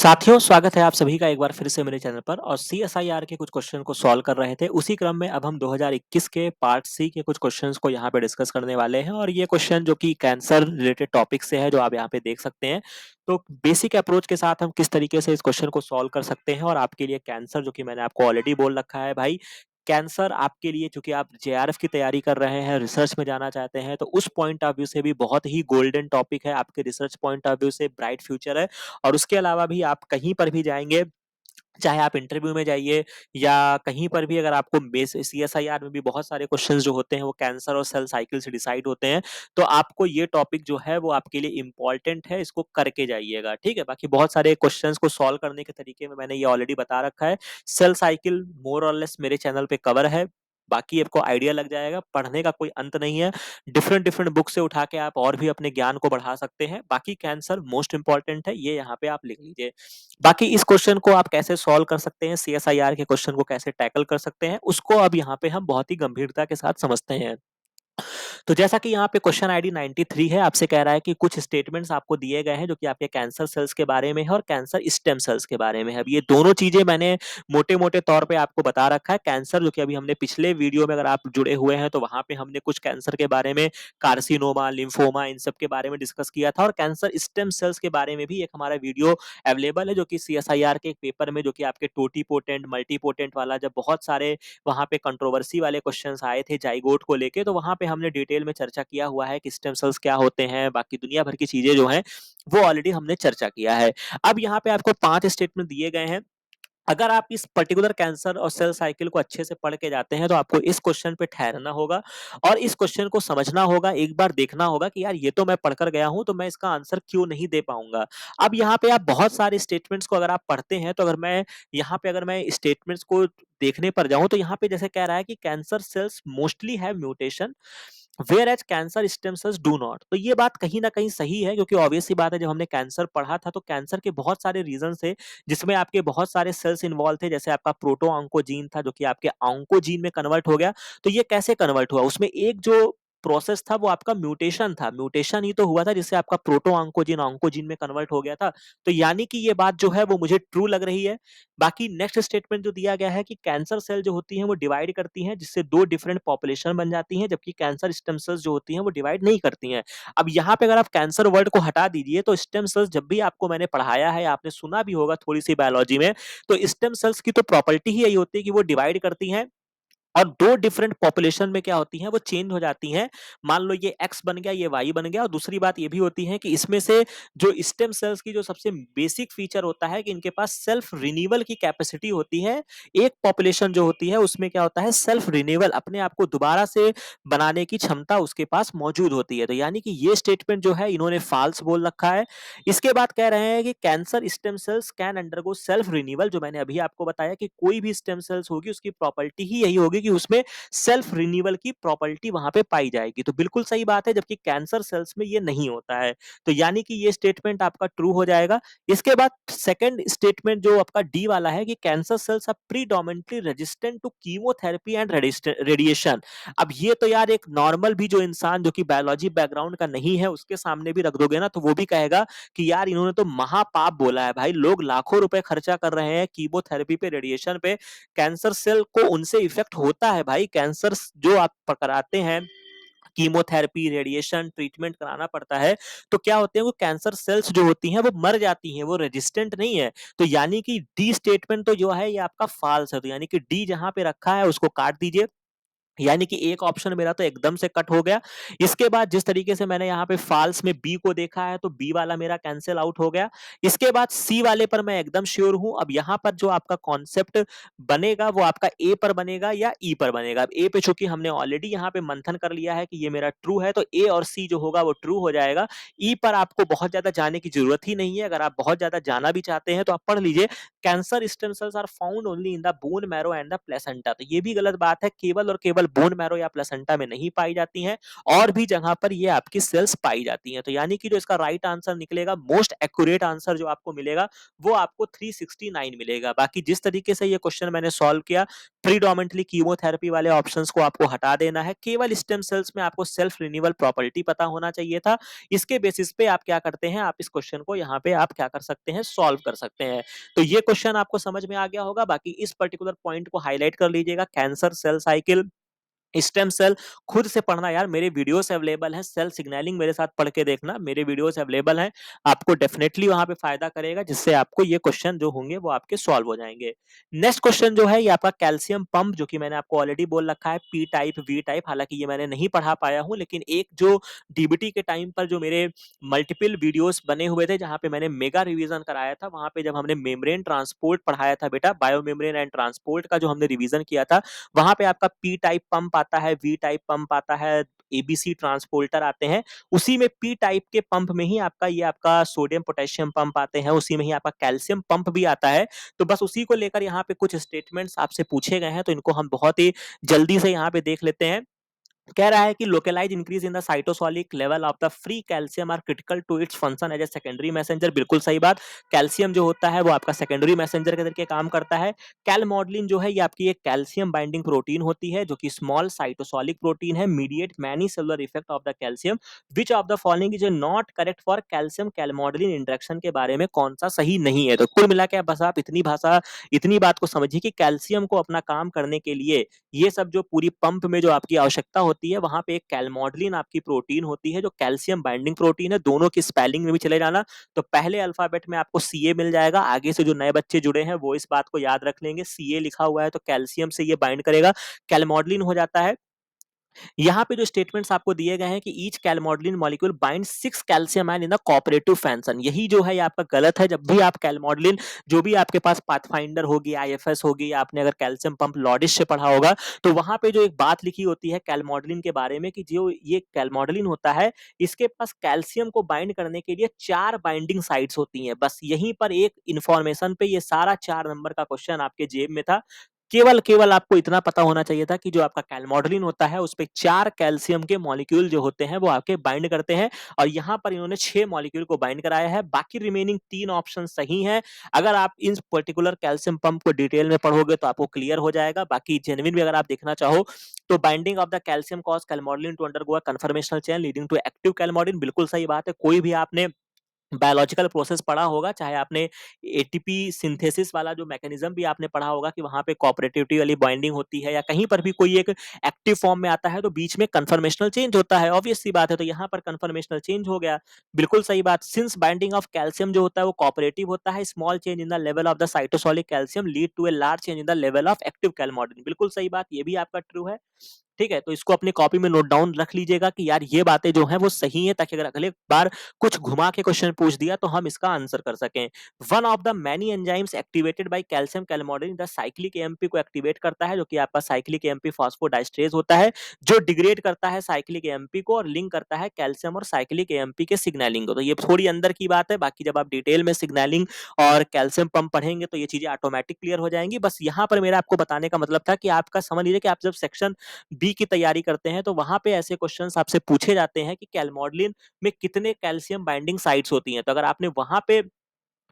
साथियों, स्वागत है आप सभी का एक बार फिर से मेरे चैनल पर और सीएसआईआर के कुछ क्वेश्चन को सॉल्व कर रहे थे। उसी क्रम में अब हम 2021 के पार्ट सी के कुछ क्वेश्चंस को यहाँ पे डिस्कस करने वाले हैं और ये क्वेश्चन जो कि कैंसर रिलेटेड टॉपिक से है, जो आप यहाँ पे देख सकते हैं। तो बेसिक अप्रोच के साथ हम किस तरीके से इस क्वेश्चन को सॉल्व कर सकते हैं और आपके लिए कैंसर, जो कि मैंने आपको ऑलरेडी बोल रखा है भाई, कैंसर आपके लिए, चूंकि आप जेआरएफ की तैयारी कर रहे हैं, रिसर्च में जाना चाहते हैं, तो उस पॉइंट ऑफ व्यू से भी बहुत ही गोल्डन टॉपिक है। आपके रिसर्च पॉइंट ऑफ व्यू से ब्राइट फ्यूचर है। और उसके अलावा भी आप कहीं पर भी जाएँगे, चाहे आप इंटरव्यू में जाइए या कहीं पर भी, अगर आपको बेस सीएसआईआर में भी बहुत सारे क्वेश्चंस जो होते हैं वो कैंसर और सेल साइकिल से डिसाइड होते हैं। तो आपको ये टॉपिक जो है वो आपके लिए इम्पोर्टेंट है, इसको करके जाइएगा, ठीक है? बाकी बहुत सारे क्वेश्चंस को सॉल्व करने के तरीके में मैंने ये ऑलरेडी बता रखा है। सेल साइकिल मोर और लेस मेरे चैनल पे कवर है। बाकी आपको आइडिया लग जाएगा, पढ़ने का कोई अंत नहीं है। डिफरेंट डिफरेंट बुक से उठा के आप और भी अपने ज्ञान को बढ़ा सकते हैं। बाकी कैंसर मोस्ट इंपॉर्टेंट है, ये यहाँ पे आप लिख लीजिए। बाकी इस क्वेश्चन को आप कैसे सॉल्व कर सकते हैं, सीएसआईआर के क्वेश्चन को कैसे टैकल कर सकते हैं, उसको अब यहाँ पे हम बहुत ही गंभीरता के साथ समझते हैं। तो जैसा कि यहाँ पे क्वेश्चन आईडी 93 है, आपसे कह रहा है कि कुछ स्टेटमेंट्स आपको दिए गए हैं जो कि आपके कैंसर सेल्स के बारे में है और कैंसर स्टेम सेल्स के बारे में है। अब ये दोनों चीजें मैंने मोटे-मोटे तौर पे आपको बता रखा है। कैंसर, जो कि अभी हमने पिछले वीडियो में, अगर आप जुड़े हुए हैं तो वहां पे हमने कुछ कैंसर के बारे में, कार्सिनोमा, लिम्फोमा, इन सब के बारे में डिस्कस किया था। और कैंसर स्टेम सेल्स के बारे में भी एक हमारा वीडियो अवेलेबल है, जो कि सीएसआईआर के एक पेपर में, जो कि आपके टोटीपोटेंट मल्टीपोटेंट वाला, जब बहुत सारे वहाँ पे कंट्रोवर्सी वाले क्वेश्चंस आए थे जाइगोट को लेके, तो वहाँ पे हमने डिटेल में चर्चा किया हुआ है कि स्टेम सेल्स क्या होते हैं। बाकी दुनिया भर की चीजें जो हैं वो ऑलरेडी हमने चर्चा किया है। अब यहाँ पे आपको 5 स्टेटमेंट दिए गए हैं। अगर आप इस पर्टिकुलर कैंसर और सेल साइकिल को अच्छे से पढ़ के जाते हैं तो आपको इस क्वेश्चन पे ठहरना होगा और इस क्वेश्चन को समझना होगा। एक बार देखना होगा कि यार ये तो मैं पढ़कर गया हूं, तो मैं इसका आंसर क्यों नहीं दे पाऊंगा। अब यहाँ पे आप बहुत सारे स्टेटमेंट्स को अगर आप पढ़ते हैं, तो अगर मैं स्टेटमेंट्स को देखने पर जाऊं, तो यहाँ पे जैसे कह रहा है कि cancer cells mostly have mutation whereas cancer stem cells do not. तो ये बात कहीं ना कहीं सही है, क्योंकि ऑब्वियस सी बात है, जब हमने कैंसर पढ़ा था तो कैंसर के बहुत सारे रीजन थे जिसमें आपके बहुत सारे सेल्स इन्वॉल्व थे। जैसे आपका प्रोटो ऑन्कोजीन था, जो कि आपके ऑन्कोजीन में कन्वर्ट हो गया। तो ये कैसे कन्वर्ट हुआ, उसमें एक जो प्रोसेस था वो आपका म्यूटेशन था। म्यूटेशन ही तो हुआ था जिससे आपका प्रोटो ऑन्कोजीन ऑन्कोजीन में कन्वर्ट हो गया था। तो यानी कि ये बात जो है वो मुझे ट्रू लग रही है। बाकी नेक्स्ट स्टेटमेंट जो दिया गया है कि कैंसर सेल जो होती हैं वो डिवाइड करती हैं, जिससे दो डिफरेंट पॉपुलेशन बन जाती हैं, जबकि कैंसर स्टेम सेल्स जो होती हैं वो डिवाइड नहीं करती हैं। अब यहाँ पे अगर आप कैंसर वर्ड को हटा दीजिए, तो स्टेम सेल्स जब भी आपको मैंने पढ़ाया है, आपने सुना भी होगा थोड़ी सी बायोलॉजी में, तो स्टेम सेल्स की तो प्रॉपर्टी ही यही होती है कि वो डिवाइड करती हैं और दो डिफरेंट पॉपुलेशन में क्या होती हैं, वो चेंज हो जाती हैं। मान लो ये एक्स बन गया, ये वाई बन गया। और दूसरी बात ये भी होती है कि इसमें से जो स्टेम सेल्स की जो सबसे बेसिक फीचर होता है कि इनके पास सेल्फ रिन्यूअल की कैपेसिटी होती है। एक पॉपुलेशन जो होती है उसमें क्या होता है, सेल्फ रिन्यूअल, अपने आप को दोबारा से बनाने की क्षमता उसके पास मौजूद होती है। तो यानी कि ये स्टेटमेंट जो है इन्होंने फाल्स बोल रखा है। इसके बाद कह रहे हैं कि cancer stem cells can undergo self renewal. जो मैंने अभी आपको बताया कि कोई भी स्टेम सेल्स होगी उसकी प्रॉपर्टी ही यही होगी कि उसमें सेल्फ रिन्यूअल की प्रॉपर्टी वहां पे पाई जाएगी। तो बिल्कुल सही बात है, जबकि कैंसर सेल्स में ये नहीं होता है। तो यानी कि ये स्टेटमेंट आपका ट्रू हो जाएगा। इसके बाद सेकंड स्टेटमेंट जो आपका डी वाला है कि cancer cells are predominantly resistant to chemotherapy and radiation. अब ये तो यार एक नॉर्मल भी जो इंसान, जो कि बायोलॉजी बैकग्राउंड का नहीं है, उसके सामने भी रख दोगे ना, तो वो भी कहेगा कि यार इन्होंने तो महापाप बोला है। भाई, लोग लाखों रुपए खर्चा कर रहे हैं कीमोथेरेपी पे, रेडिएशन पे, कैंसर सेल को उनसे इफेक्ट होता है। भाई, कैंसर जो आप कराते हैं, कीमोथेरेपी, रेडिएशन ट्रीटमेंट कराना पड़ता है, तो क्या होते हैं, वो कैंसर सेल्स जो होती हैं वो मर जाती हैं, वो रेजिस्टेंट नहीं है। तो यानी कि डी स्टेटमेंट तो जो है ये आपका फाल्स है। तो यानी कि डी जहां पे रखा है उसको काट दीजिए। यानी कि एक ऑप्शन मेरा तो एकदम से कट हो गया। इसके बाद जिस तरीके से मैंने यहाँ पे फाल्स में बी को देखा है, तो बी वाला मेरा कैंसिल आउट हो गया। इसके बाद सी वाले पर मैं एकदम श्योर हूं। अब यहाँ पर जो आपका कॉन्सेप्ट बनेगा वो आपका ए पर बनेगा या ई पर बनेगा। अब ए पे चूंकि हमने ऑलरेडी यहाँ पे मंथन कर लिया है कि ये मेरा ट्रू है, तो ए और सी जो होगा वो ट्रू हो जाएगा। ई पर आपको बहुत ज्यादा जाने की जरूरत ही नहीं है। अगर आप बहुत ज्यादा जाना भी चाहते हैं तो आप पढ़ लीजिए, cancer stem cells are found only in the bone marrow and the placenta. तो ये भी गलत बात है। केवल और केवल केवल बोन मैरो या प्लेसेंटा में नहीं पाई जाती हैं, और भी जगह पर ये आपकी सेल्स पाई जाती हैं। तो यानी कि जो इसका राइट आंसर निकलेगा, मोस्ट एक्यूरेट आंसर जो आपको मिलेगा वो आपको 369 मिलेगा। बाकी जिस तरीके से ये क्वेश्चन मैंने सॉल्व किया, प्रीडोमिनेंटली कीमोथेरेपी वाले ऑप्शंस को आपको हटा देना है, केवल स्टेम सेल्स में आपको सेल्फ रिन्यूअल प्रॉपर्टी पता होना चाहिए था। इसके बेसिस पे आप क्या करते हैं, आप इस क्वेश्चन को यहाँ पे आप क्या कर सकते हैं, सॉल्व कर सकते हैं। तो ये क्वेश्चन आपको समझ में आ गया होगा। बाकी इस पर्टिकुलर पॉइंट को हाईलाइट कर लीजिएगा, cancer cell cycle, stem cell, खुद से पढ़ना यार, मेरे वीडियोस अवेलेबल हैं, सेल सिग्नलिंग मेरे साथ पढ़ के देखना, मेरे वीडियोस अवेलेबल हैं, आपको डेफिनेटली वहां पे फायदा करेगा, जिससे आपको ये क्वेश्चन जो होंगे वो आपके सॉल्व हो जाएंगे। नेक्स्ट क्वेश्चन जो है ये आपका कैल्शियम पंप, जो कि मैंने आपको ऑलरेडी बोल रखा है, पी टाइप वी टाइप, हालांकि ये मैंने नहीं पढ़ा पाया हूं, लेकिन एक जो डीबीटी के टाइम पर जो मेरे मल्टीपल वीडियोस बने हुए थे जहां पे मैंने मेगा रिवीजन कराया था, वहां पे जब हमने मेम्ब्रेन ट्रांसपोर्ट पढ़ाया था बेटा, बायो मेम्ब्रेन एंड ट्रांसपोर्ट का जो हमने रिवीजन किया था, वहां पे आपका पी टाइप पंप आता है, वी टाइप पंप आता है, एबीसी ट्रांसपोर्टर आते हैं। उसी में पी टाइप के पंप में ही आपका ये आपका सोडियम पोटेशियम पंप आते हैं, उसी में ही आपका कैल्शियम पंप भी आता है। तो बस उसी को लेकर यहाँ पे कुछ स्टेटमेंट्स आपसे पूछे गए हैं, तो इनको हम बहुत ही जल्दी से यहाँ पे देख लेते हैं। कह रहा है कि localise increase in the cytosolic level of the free calcium are critical to its function as a secondary messenger. बिल्कुल सही बात, कैल्शियम जो होता है वो आपका सेकेंडरी मैसेंजर के तरीके काम करता है। कैलमोडलिन जो है ये आपकी एक कैल्शियम बाइंडिंग प्रोटीन होती है, जो कि स्मॉल साइटोसोलिक प्रोटीन है, mediate many cellular effect of the calcium, which of the following is not correct for calcium calmodulin interaction के बारे में कौन सा सही नहीं है। तो कुल मिला के बस आप इतनी बात को समझिए कि कैल्शियम को अपना काम करने के लिए ये सब जो पूरी पंप में जो आपकी आवश्यकता होती है, वहां पे एक कैलमोडलिन आपकी प्रोटीन होती है जो कैल्शियम बाइंडिंग प्रोटीन है। दोनों की स्पेलिंग में भी चले जाना, तो पहले अल्फाबेट में आपको सीए मिल जाएगा, आगे से जो नए बच्चे जुड़े हैं वो इस बात को याद रख लेंगे, सीए लिखा हुआ है तो कैल्शियम से ये बाइंड करेगा, कैलमोडलिन हो जाता है। यहाँ पे जो स्टेटमेंट्स आपको दिए गए हैं कि each calmodulin molecule bind 6 calcium ion in the cooperative fashion, यही जो है ये आपका गलत है। जब भी आप कैलमोडलिन, जो भी आपके पास पाथफाइंडर होगी, आईएफएस होगी, या आपने अगर कैल्शियम पंप लॉडिस से पढ़ा होगा, तो वहां पे जो एक बात लिखी होती है कैलमोडलिन के बारे में कि जो ये कैलमोडलिन होता है, इसके पास कैल्शियम को बाइंड करने के लिए 4 बाइंडिंग साइट्स होती हैं। बस यहीं पर एक इंफॉर्मेशन पे ये सारा 4 नंबर का क्वेश्चन आपके जेब में था। केवल केवल आपको इतना पता होना चाहिए था कि जो आपका कैलमोडलिन होता है उस पे 4 कैल्शियम के मॉलिक्यूल जो होते हैं वो आपके बाइंड करते हैं, और यहाँ पर इन्होंने 6 मॉलिक्यूल को बाइंड कराया है। बाकी रिमेनिंग 3 ऑप्शन सही हैं। अगर आप इन पर्टिकुलर कैल्शियम पंप को डिटेल में पढ़ोगे तो आपको क्लियर हो जाएगा। बाकी जेन्युइन भी अगर आप देखना चाहो तो binding of the calcium cause calmodulin to undergo a conformational change leading to active calmodulin, बिल्कुल सही बात है। कोई भी आपने बायोलॉजिकल प्रोसेस पढ़ा होगा, चाहे आपने एटीपी सिंथेसिस वाला जो मैकेनिज्म भी आपने पढ़ा होगा कि वहां पे कोऑपरेटिविटी वाली बाइंडिंग होती है, या कहीं पर भी कोई एक एक्टिव फॉर्म में आता है तो बीच में कन्फर्मेशनल चेंज होता है, ऑब्वियस सी बात है। तो यहाँ पर कन्फर्मेशनल चेंज हो गया, बिल्कुल सही बात। सिंस बाइंडिंग ऑफ कैल्शियम जो होता है वो कोऑपरेटिव होता है, small change in the level of the cytosolic calcium lead to a large change in the level of active calmodulin, बिल्कुल सही बात, ये भी आपका ट्रू है। ठीक है, तो इसको अपनी कॉपी में नोट डाउन रख लीजिएगा कि यार ये बातें जो हैं वो सही हैं, ताकि अगर अगले बार कुछ घुमा के क्वेश्चन पूछ दिया तो हम इसका आंसर कर सकें। One of the many enzymes activated by calcium calmodulin the cyclic AMP को एक्टिवेट करता है, जो कि आपका साइक्लिक एएमपी फॉस्फोडाइस्ट्रेज होता है, जो डिग्रेड करता है साइक्लिक एएमपी को और लिंक करता है कैल्शियम और साइक्लिक एएमपी के सिग्नलिंग को। तो ये थोड़ी अंदर की बात है, बाकी जब आप डिटेल में सिग्नलिंग और कैल्शियम पंप पढ़ेंगे तो ये चीजें ऑटोमेटिक क्लियर हो जाएंगी। बस यहाँ पर मेरा आपको बताने का मतलब था कि आपका समझ लीजिए कि आप जब सेक्शन बी की तैयारी करते हैं तो वहां पे ऐसे क्वेश्चंस आपसे पूछे जाते हैं कि कैलमोडलिन में कितने कैल्शियम बाइंडिंग साइट्स होती हैं। तो अगर आपने वहां पे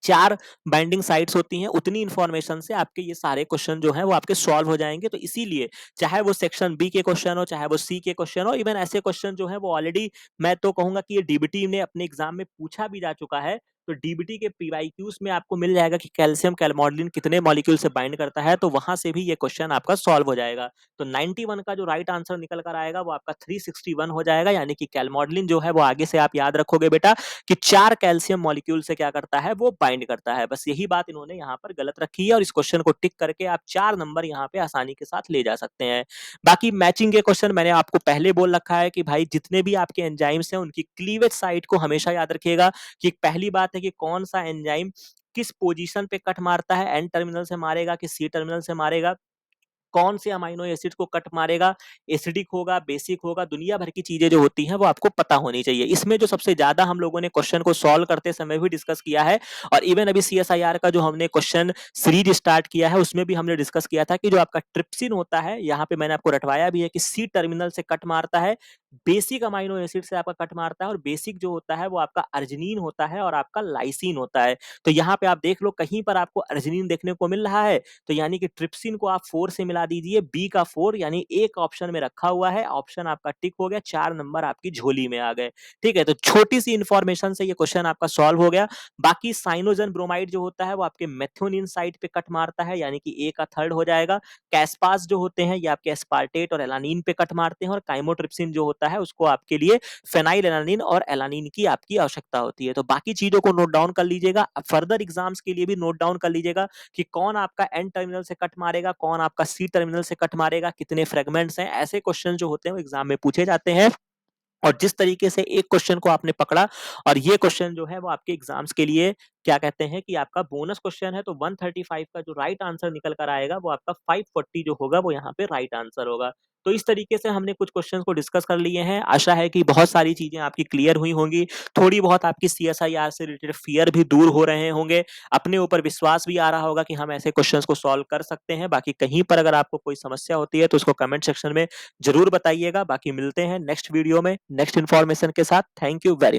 4 बाइंडिंग साइट्स होती हैं, उतनी इंफॉर्मेशन से आपके ये सारे क्वेश्चन जो हैं वो आपके सॉल्व हो जाएंगे। तो इसीलिए चाहे वो सेक्शन बी के क्वेश्चन हो, चाहे वो सी के क्वेश्चन हो, इवन ऐसे क्वेश्चन जो है वो ऑलरेडी मैं तो कहूंगा कि ये डीबीटी ने अपने एग्जाम में पूछा भी जा चुका है। तो डीबीटी के पीवाईक्यूज में आपको मिल जाएगा कि कैल्शियम कैलमोडलिन कितने मॉलिक्यूल से बाइंड करता है, तो वहां से भी ये क्वेश्चन आपका सॉल्व हो जाएगा। तो 91 का जो राइट आंसर निकल कर आएगा वो आपका 361 हो जाएगा, यानी कि कैलमोडलिन जो है वो आगे से आप याद रखोगे बेटा कि 4 कैल्शियम मॉलिक्यूल से क्या करता है, वो बाइंड करता है। बस यही बात इन्होंने यहाँ पर गलत रखी है, और इस क्वेश्चन को टिक करके आप 4 नंबर यहाँ पे आसानी के साथ ले जा सकते हैं। बाकी मैचिंग के क्वेश्चन मैंने आपको पहले बोल रखा है कि भाई जितने भी आपके एंजाइम्स हैं उनकी क्लीवेज साइट को हमेशा याद रखिएगा, कि पहली बात है कि कौन सा एंजाइम किस पोजीशन पे कट मारता है, एन टर्मिनल से मारेगा कि सी टर्मिनल से मारेगा, कौन से अमाइनो एसिड को कट मारेगा, एसिडिक होगा, बेसिक होगा, दुनिया भर की चीजें जो होती हैं वो आपको पता होनी चाहिए। इसमें जो सबसे ज्यादा हम लोगों ने क्वेश्चन को सॉल्व करते समय भी डिस्कस किया है, और इवन अभी CSIR का जो हमने क्वेश्चन सीरीज स्टार्ट किया है उसमें भी हमने डिस्कस किया था कि जो आपका ट्रिप्सिन होता है, यहाँ पे मैंने आपको रटवाया भी है कि सी टर्मिनल से कट मारता है, बेसिक अमाइनो एसिड से आपका कट मारता है, और बेसिक जो होता है वो आपका अर्जिनिन होता है और आपका लाइसिन होता है। तो यहाँ पे आप देख लो कहीं पर आपको अर्जिनिन देखने को मिल रहा है, तो यानी कि ट्रिप्सिन को आप 4 से मिला दीजिए, बी का 4 यानी एक ऑप्शन में रखा हुआ है, ऑप्शन आपका टिक हो गया, 4 नंबर आपकी झोली में आ गए। ठीक है, तो छोटी सी इंफॉर्मेशन से ये क्वेश्चन आपका सॉल्व हो गया। बाकी साइनोजन ब्रोमाइड जो होता है वो आपके मेथ्योनिन साइड पे कट मारता है, यानी कि ए का थर्ड हो जाएगा। कैस्पास जो होते हैं ये आपके एस्पार्टेट और एलानिन पे कट मारते हैं, और काइमोट्रिप्सिन जो होता है उसको आपके लिए फेनाइल एलानिन और एलानिन की आपकी आवश्यकता होती है। तो बाकी चीजों को नोट डाउन कर लीजिएगा, फर्दर एग्जाम्स के लिए भी नोट डाउन कर लीजिएगा कि कौन आपका एन टर्मिनल से कट मारेगा, कौन आपका सी टर्मिनल से कट मारेगा, कितने फ्रेगमेंट्स हैं। ऐसे क्वेश्चन जो होते हैं वो एग्जाम में पूछे जाते हैं, और जिस तरीके से एक क्वेश्चन को आपने पकड़ा, और ये क्वेश्चन जो है वो आपके एग्जाम्स के लिए क्या कहते हैं कि आपका बोनस क्वेश्चन है, तो 135 का जो राइट आंसर निकल कर आएगा वो आपका 540 जो होगा वो यहाँ पे राइट आंसर होगा। तो इस तरीके से हमने कुछ क्वेश्चंस को डिस्कस कर लिए हैं। आशा है कि बहुत सारी चीजें आपकी क्लियर हुई होंगी, थोड़ी बहुत आपकी CSIR से रिलेटेड फियर भी दूर हो रहे होंगे, अपने ऊपर विश्वास भी आ रहा होगा कि हम ऐसे क्वेश्चंस को सॉल्व कर सकते हैं। बाकी कहीं पर अगर आपको कोई समस्या होती है तो उसको कमेंट सेक्शन में जरूर बताइएगा। बाकी मिलते हैं नेक्स्ट वीडियो में नेक्स्ट इन्फॉर्मेशन के साथ। Thank you very much.